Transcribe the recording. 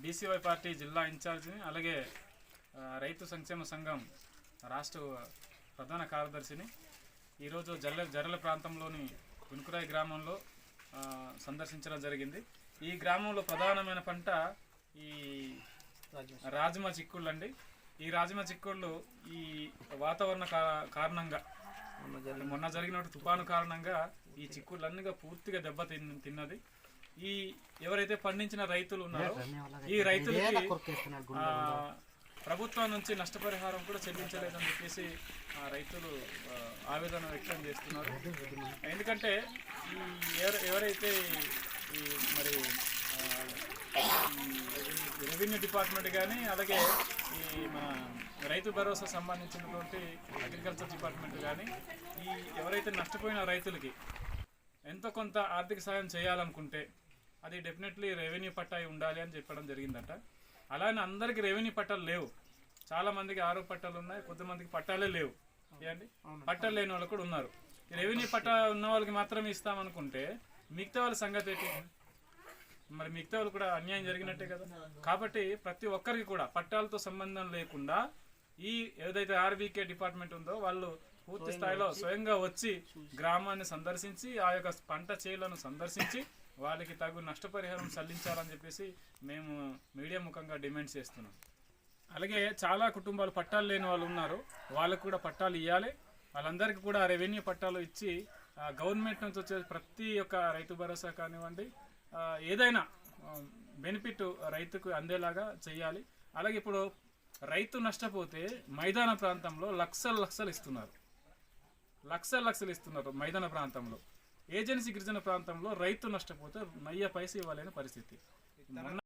BCY party జిల్లా ఇన్ఛార్జిని, అలాగే రైతు సంక్షేమ సంఘం రాష్ట్ర ప్రధాన కార్యదర్శిని ఈరోజు జర్రెల ప్రాంతంలోని గునుకురాయి గ్రామంలో సందర్శించడం జరిగింది. ఈ గ్రామంలో ప్రధానమైన పంట ఈ రాజమ చిక్కుళ్ళు అండి. ఈ రాజమ చిక్కుళ్ళు ఈ వాతావరణ కారణంగా మొన్న జరిగిన తుఫాను కారణంగా ఈ చిక్కుళ్ళన్నీ పూర్తిగా తిన్నది. ఈ ఎవరైతే పండించిన రైతులు ఉన్నారో ఈ రైతులకి ప్రభుత్వం నుంచి నష్టపరిహారం కూడా చెల్లించలేదని చెప్పేసి రైతులు ఆవేదన వ్యక్తం చేస్తున్నారు. ఎందుకంటే ఈ ఎవరైతే ఈ మరి రెవెన్యూ డిపార్ట్మెంట్ కానీ, అలాగే ఈ మన రైతు భరోసా సంబంధించినటువంటి అగ్రికల్చర్ డిపార్ట్మెంట్ కానీ ఈ ఎవరైతే నష్టపోయిన రైతులకి ఎంతో కొంత ఆర్థిక సాయం చేయాలనుకుంటే అది డెఫినెట్లీ రెవెన్యూ పట్టా ఉండాలి అని చెప్పడం జరిగిందట. అలానే అందరికీ రెవెన్యూ పట్టాలు లేవు. చాలామందికి 6 పట్టాలు ఉన్నాయి, కొంతమందికి పట్టాలే లేవు. ఏంటి పట్టాలు లేని వాళ్ళు కూడా ఉన్నారు. ఈ రెవెన్యూ పట్టా ఉన్న వాళ్ళకి మాత్రమే ఇస్తామనుకుంటే మిగతా వాళ్ళ సంగతి ఏంటి? మరి మిగతా వాళ్ళు కూడా అన్యాయం జరిగినట్టే కదా. కాబట్టి ప్రతి ఒక్కరికి కూడా పట్టాలతో సంబంధం లేకుండా ఈ ఏదైతే ఆర్బీకే డిపార్ట్మెంట్ ఉందో వాళ్ళు పూర్తి స్థాయిలో స్వయంగా వచ్చి గ్రామాన్ని సందర్శించి ఆ యొక్క పంట చేలను సందర్శించి వాళ్ళకి తగు నష్టపరిహారం చెల్లించాలని చెప్పేసి మేము మీడియా ముఖంగా డిమాండ్ చేస్తున్నాం. అలాగే చాలా కుటుంబాలు పట్టాలు లేని వాళ్ళు ఉన్నారు, వాళ్ళకు కూడా పట్టాలు ఇవ్వాలి. వాళ్ళందరికీ కూడా రెవెన్యూ పట్టాలు ఇచ్చి గవర్నమెంట్ నుంచి వచ్చే ప్రతి ఒక్క రైతు భరోసా కానివ్వండి ఏదైనా బెనిఫిట్ రైతుకు అందేలాగా చేయాలి. అలాగే ఇప్పుడు రైతు నష్టపోతే మైదాన ప్రాంతంలో లక్షలు ఇస్తున్నారు, లక్షలు ఇస్తున్నారు మైదాన ప్రాంతంలో. ఏజెన్సీ గిరిజన ప్రాంతంలో రైతు నష్టపోతే 10 పైసలు ఇవ్వలేని పరిస్థితి.